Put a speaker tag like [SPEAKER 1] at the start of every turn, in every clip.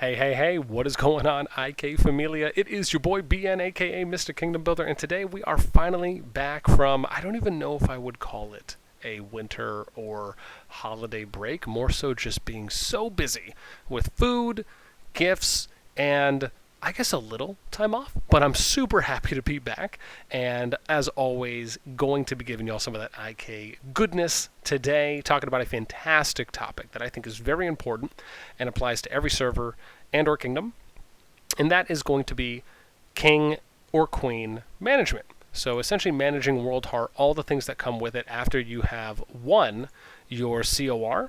[SPEAKER 1] Hey, hey, hey, what is going on, IK Familia? It is your boy BN, aka Mr. Kingdom Builder, and today we are finally back from, I don't even know if I would call it a winter or holiday break, more so just being so busy with food, gifts, and I guess a little time off, but I'm super happy to be back. And as always, going to be giving y'all some of that IK goodness today, talking about a fantastic topic that I think is very important and applies to every server and or kingdom. And that is going to be king or queen management. So essentially managing World Heart, all the things that come with it after you have won your COR.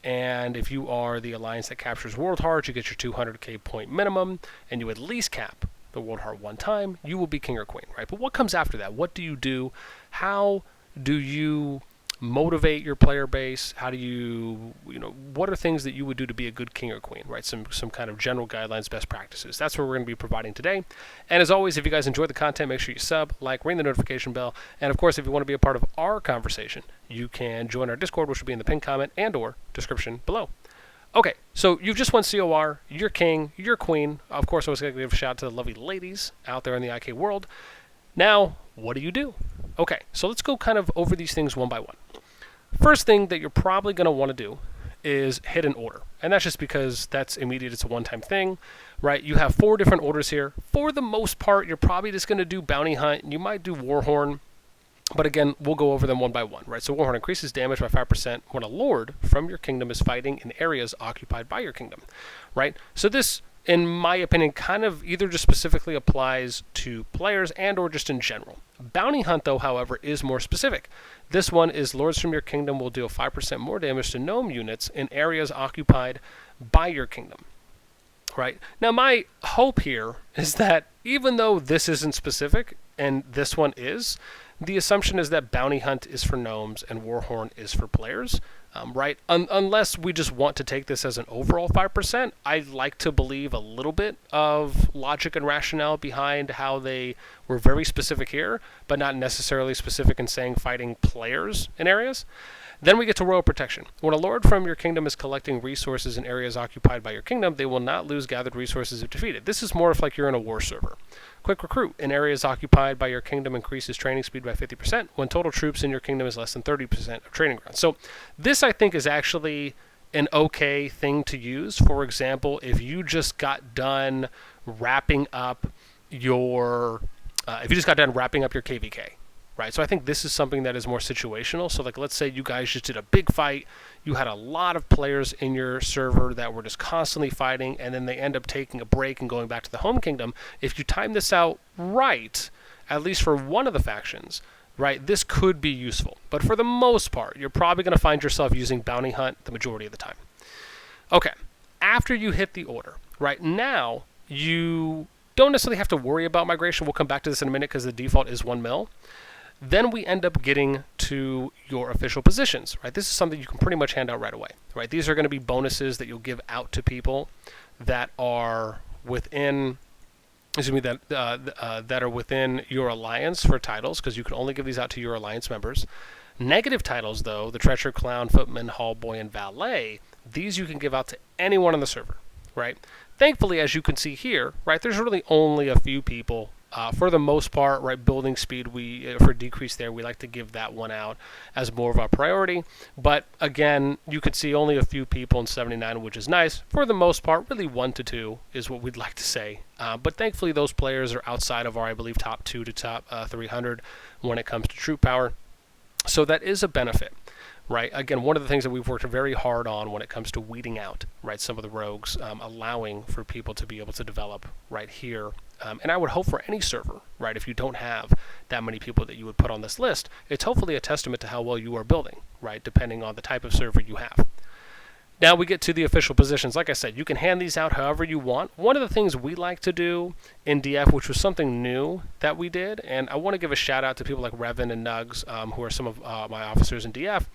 [SPEAKER 1] And if you are the alliance that captures World Heart, you get your 200k point minimum, and you at least cap the World Heart one time, you will be king or queen, right? But what comes after that? What do you do? How do you motivate your player base? How do you what are things that you would do to be a good king or queen, right? Some kind of general guidelines, best practices. That's what we're going to be providing today. And as always, if you guys enjoy the content, make sure you sub, like, ring the notification bell. And of course, if you want to be a part of our conversation, you can join our Discord, which will be in the pinned comment and or description below. Okay, so you've just won COR, you're king, you're queen. Of course, I was going to give a shout out to the lovely ladies out there in the IK world. Now, what do? Okay, so let's go kind of over these things one by one. First thing that you're probably going to want to do is hit an order. And that's just because that's immediate. It's a one-time thing, right? You have 4 different orders here. For the most part, you're probably just going to do Bounty Hunt. You might do Warhorn. But again, we'll go over them one by one, right? So Warhorn increases damage by 5% when a lord from your kingdom is fighting in areas occupied by your kingdom, right? So this, in my opinion, kind of either just specifically applies to players and or just in general. Bounty Hunt, though, however, is more specific. This one is lords from your kingdom will deal 5% more damage to gnome units in areas occupied by your kingdom, right? Now, my hope here is that even though this isn't specific, and this one is, the assumption is that Bounty Hunt is for gnomes and Warhorn is for players, right? Unless we just want to take this as an overall 5%, I like to believe a little bit of logic and rationale behind how they were very specific here, but not necessarily specific in saying fighting players in areas. Then we get to royal protection. When a lord from your kingdom is collecting resources in areas occupied by your kingdom, they will not lose gathered resources if defeated. This is more if like you're in a war server. Quick recruit in areas occupied by your kingdom increases training speed by 50% when total troops in your kingdom is less than 30% of training ground. So this, I think, is actually an okay thing to use. For example, if you just got done wrapping up your KVK, right? So I think this is something that is more situational. So like, let's say you guys just did a big fight. You had a lot of players in your server that were just constantly fighting, and then they end up taking a break and going back to the home kingdom. If you time this out right, at least for one of the factions, right, this could be useful. But for the most part, you're probably going to find yourself using Bounty Hunt the majority of the time. Okay, after you hit the order, right, now you don't necessarily have to worry about migration. We'll come back to this in a minute because the default is 1 mil. Then we end up getting to your official positions, right? This is something you can pretty much hand out right away, right? These are going to be bonuses that you'll give out to people that are within, that are within your alliance for titles, because you can only give these out to your alliance members. Negative titles, though, the Treacher, Clown, Footman, Hall Boy, and Valet, these you can give out to anyone on the server, right? Thankfully, as you can see here, right, there's really only a few people. For the most part, right, building speed, for decrease there, we like to give that one out as more of a priority. But again, you could see only a few people in 79, which is nice. For the most part, really 1 to 2 is what we'd like to say. But thankfully, those players are outside of our, I believe, top 2 to top 300 when it comes to troop power. So that is a benefit. Right. Again, one of the things that we've worked very hard on when it comes to weeding out, right, some of the rogues, allowing for people to be able to develop right here. And I would hope for any server, right, if you don't have that many people that you would put on this list, it's hopefully a testament to how well you are building, right, depending on the type of server you have. Now we get to the official positions. Like I said, you can hand these out however you want. One of the things we like to do in DF, which was something new that we did, and I want to give a shout out to people like Revan and Nugs, who are some of my officers in DF,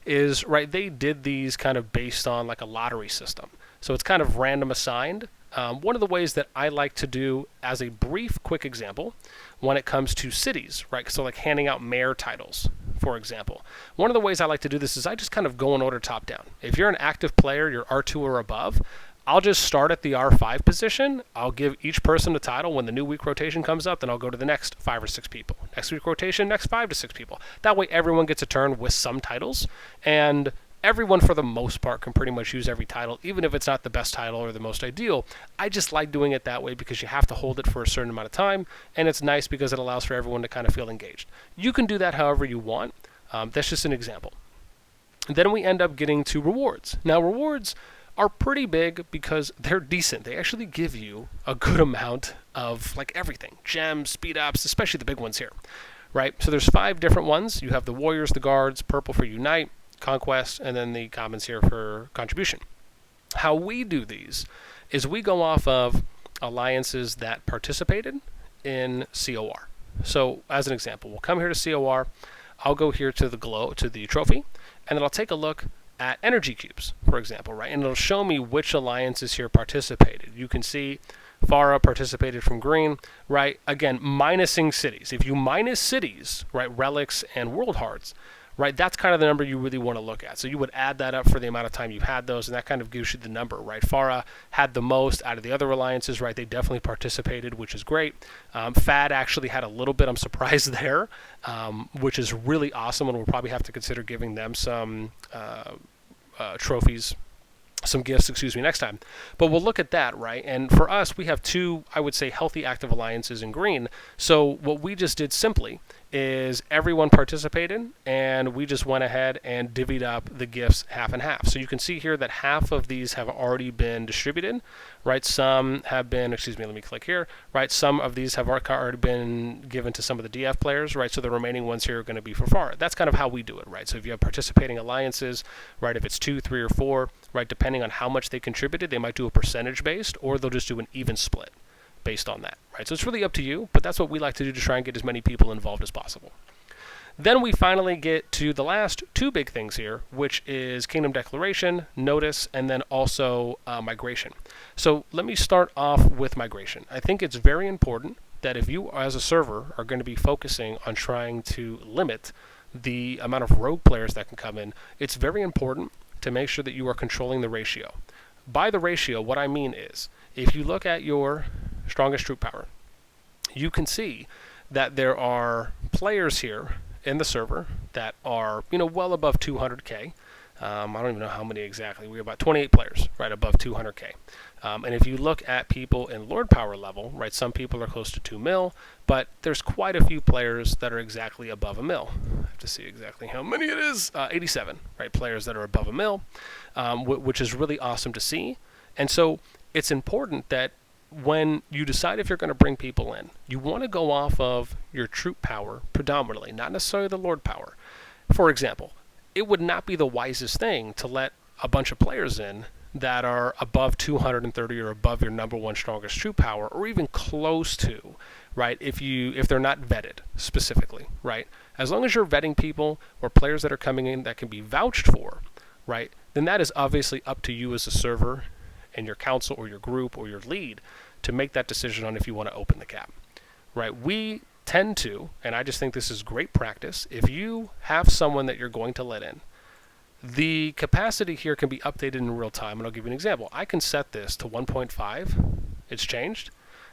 [SPEAKER 1] is, right, they did these kind of based on like a lottery system. So it's kind of random assigned. One of the ways that I like to do, as a brief, quick example, when it comes to cities, right? So like handing out mayor titles, for example. One of the ways I like to do this is I just kind of go in order top down. If you're an active player, you're R2 or above, I'll just start at the R5 position. I'll give each person a title. When the new week rotation comes up, then I'll go to the next 5 or 6 people. Next week rotation, next 5 to 6 people. That way everyone gets a turn with some titles, and everyone for the most part can pretty much use every title, even if it's not the best title or the most ideal. I just like doing it that way because you have to hold it for a certain amount of time, and it's nice because it allows for everyone to kind of feel engaged. You can do that however you want. That's just an example. Then we end up getting to rewards. Now, rewards are pretty big because they're decent. They actually give you a good amount of like everything. Gems, speed ups, especially the big ones here, right? So there's 5 different ones. You have the warriors, the guards, purple for unite, conquest, and then the commons here for contribution. How we do these is we go off of alliances that participated in COR. So as an example, we'll come here to COR. I'll go here to the trophy, and then I'll take a look at energy cubes, for example, right? And it'll show me which alliances here participated. You can see Farah participated from green, right? Again, minusing cities. If you minus cities, right, relics and world hearts, right, that's kind of the number you really want to look at. So you would add that up for the amount of time you've had those, and that kind of gives you the number, right? Farah had the most out of the other alliances, right? They definitely participated, which is great. FAD actually had a little bit. I'm surprised there, which is really awesome, and we'll probably have to consider giving them some trophies, some gifts, next time. But we'll look at that, right? And for us, we have 2, I would say, healthy active alliances in green. So what we just did simply is everyone participated, and we just went ahead and divvied up the gifts half and half. So you can see here that half of these have already been distributed, right? Some have been, let me click here, right? Some of these have already been given to some of the DF players, right? So the remaining ones here are going to be for FAR. That's kind of how we do it, right? So if you have participating alliances, right, if it's 2, 3, or 4, right, depending on how much they contributed, they might do a percentage based, or they'll just do an even split based on that, right? So it's really up to you, but that's what we like to do to try and get as many people involved as possible. Then we finally get to the last 2 big things here, which is Kingdom Declaration, Notice, and then also Migration. So let me start off with Migration. I think it's very important that if you as a server are going to be focusing on trying to limit the amount of rogue players that can come in, it's very important to make sure that you are controlling the ratio. By the ratio, what I mean is, if you look at your strongest troop power, you can see that there are players here in the server that are, well above 200k. I don't even know how many exactly. We have about 28 players, right, above 200k. And if you look at people in Lord Power level, right, some people are close to 2 mil, but there's quite a few players that are exactly above a mil. I have to see exactly how many it is. 87, right, players that are above a mil, which is really awesome to see. And so it's important that when you decide if you're going to bring people in, you want to go off of your troop power predominantly, not necessarily the Lord Power. For example, it would not be the wisest thing to let a bunch of players in that are above 230 or above your number 1 strongest troop power, or even close to, right, if they're not vetted specifically, right? As long as you're vetting people or players that are coming in that can be vouched for, right, then that is obviously up to you as a server and your council or your group or your lead to make that decision on if you want to open the cap, right? We tend to, and I just think this is great practice, if you have someone that you're going to let in, the capacity here can be updated in real time, and I'll give you an example. I can set this to 1.5. It's changed.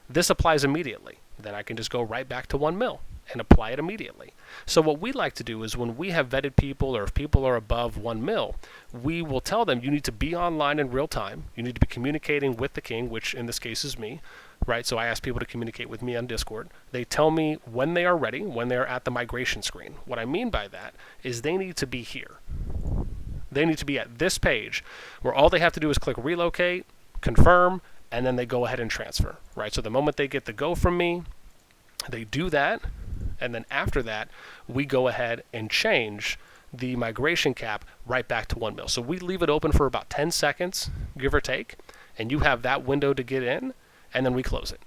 [SPEAKER 1] This applies immediately. Then I can just go right back to 1 mil and apply it immediately. So what we like to do is when we have vetted people, or if people are above 1 mil, we will tell them you need to be online in real time. You need to be communicating with the king, which in this case is me, right? So I ask people to communicate with me on Discord. They tell me when they are ready, when they are at the migration screen. What I mean by that is they need to be here. They need to be at this page where all they have to do is click relocate, confirm, and then they go ahead and transfer, right? So the moment they get the go from me, they do that, and then after that, we go ahead and change the migration cap right back to 1 mil. So we leave it open for about 10 seconds, give or take, and you have that window to get in, and then we close it.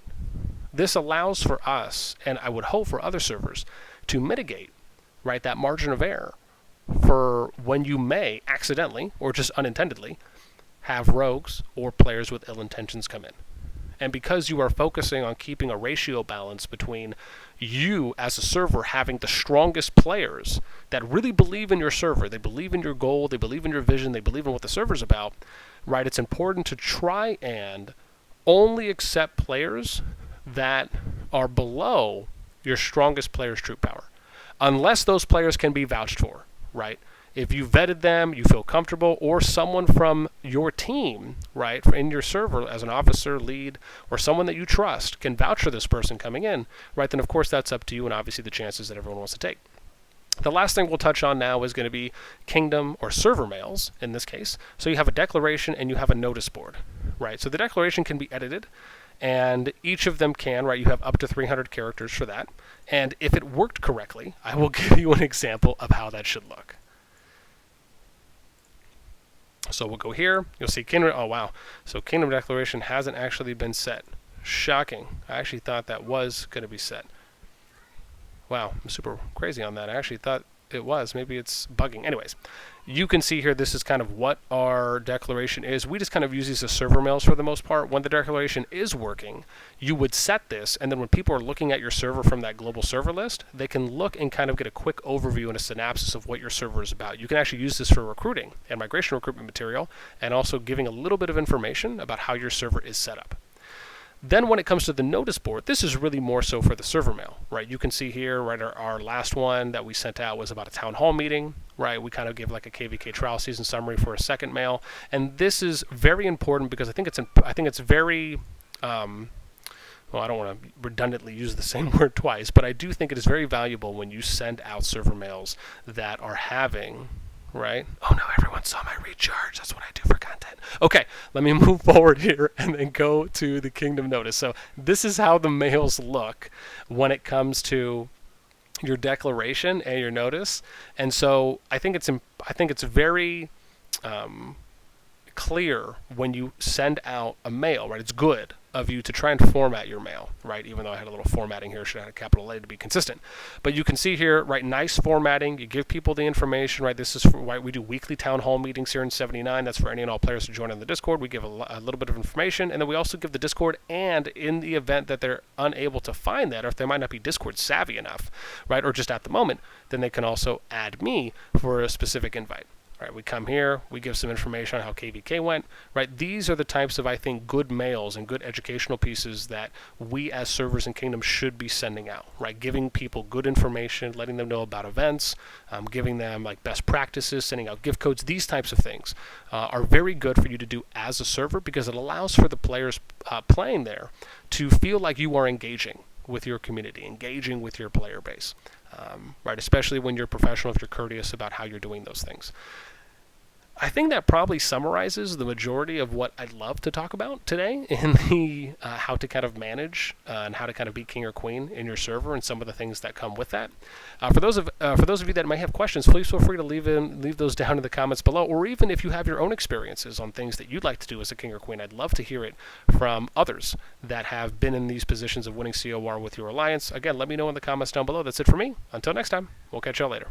[SPEAKER 1] This allows for us, and I would hope for other servers, to mitigate, right, that margin of error for when you may accidentally, or just unintendedly, have rogues or players with ill intentions come in. And because you are focusing on keeping a ratio balance between you as a server having the strongest players that really believe in your server, they believe in your goal, they believe in your vision, they believe in what the server's about, right, it's important to try and only accept players that are below your strongest player's troop power, unless those players can be vouched for, right? If you vetted them, you feel comfortable, or someone from your team, right, in your server as an officer, lead, or someone that you trust can vouch for this person coming in, right, then of course that's up to you and obviously the chances that everyone wants to take. The last thing we'll touch on now is going to be kingdom or server mails in this case. So you have a declaration and you have a notice board, right? So the declaration can be edited, and each of them can, right? You have up to 300 characters for that. And if it worked correctly, I will give you an example of how that should look. So we'll go here. You'll see kingdom. Oh, wow. So kingdom declaration hasn't actually been set. Shocking. I actually thought that was going to be set. Wow, I'm super crazy on that. I actually thought it was. Maybe it's bugging. Anyways, you can see here this is kind of what our declaration is. We just kind of use these as server mails for the most part. When the declaration is working, you would set this, and then when people are looking at your server from that global server list, they can look and kind of get a quick overview and a synopsis of what your server is about. You can actually use this for recruiting and migration recruitment material, and also giving a little bit of information about how your server is set up. Then when it comes to the notice board, this is really more so for the server mail, right? You can see here, right, our last one that we sent out was about a town hall meeting, right? We kind of give like a KVK trial season summary for a second mail. And this is very important because I think it's very, well, I don't want to redundantly use the same word twice, but I do think it is very valuable when you send out server mails that are having, right? Oh no, everyone saw my recharge. That's what I do for content. Okay, let me move forward here and then go to the kingdom notice. So this is how the mails look when it comes to your declaration and your notice. And so I think it's very clear when you send out a mail, right? It's good of you to try and format your mail, right? Even though I had a little formatting here, should have had a capital A to be consistent. But you can see here, right, nice formatting. You give people the information, right? This is why we do weekly town hall meetings here in 79. That's for any and all players to join on the Discord. We give a little bit of information, and then we also give the Discord, and in the event that they're unable to find that, or if they might not be Discord savvy enough, right, or just at the moment, then they can also add me for a specific invite. Right, we come here, we give some information on how KVK went, right? These are the types of, I think, good mails and good educational pieces that we as servers and kingdoms should be sending out, right? Giving people good information, letting them know about events, giving them like best practices, sending out gift codes. These types of things are very good for you to do as a server because it allows for the players playing there to feel like you are engaging with your community, engaging with your player base, right? Especially when you're professional, if you're courteous about how you're doing those things. I think that probably summarizes the majority of what I'd love to talk about today in the how to kind of manage and how to kind of be king or queen in your server and some of the things that come with that. For those of you that may have questions, please feel free to leave those down in the comments below, or even if you have your own experiences on things that you'd like to do as a king or queen, I'd love to hear it from others that have been in these positions of winning COR with your alliance. Again, let me know in the comments down below. That's it for me. Until next time, we'll catch y'all later.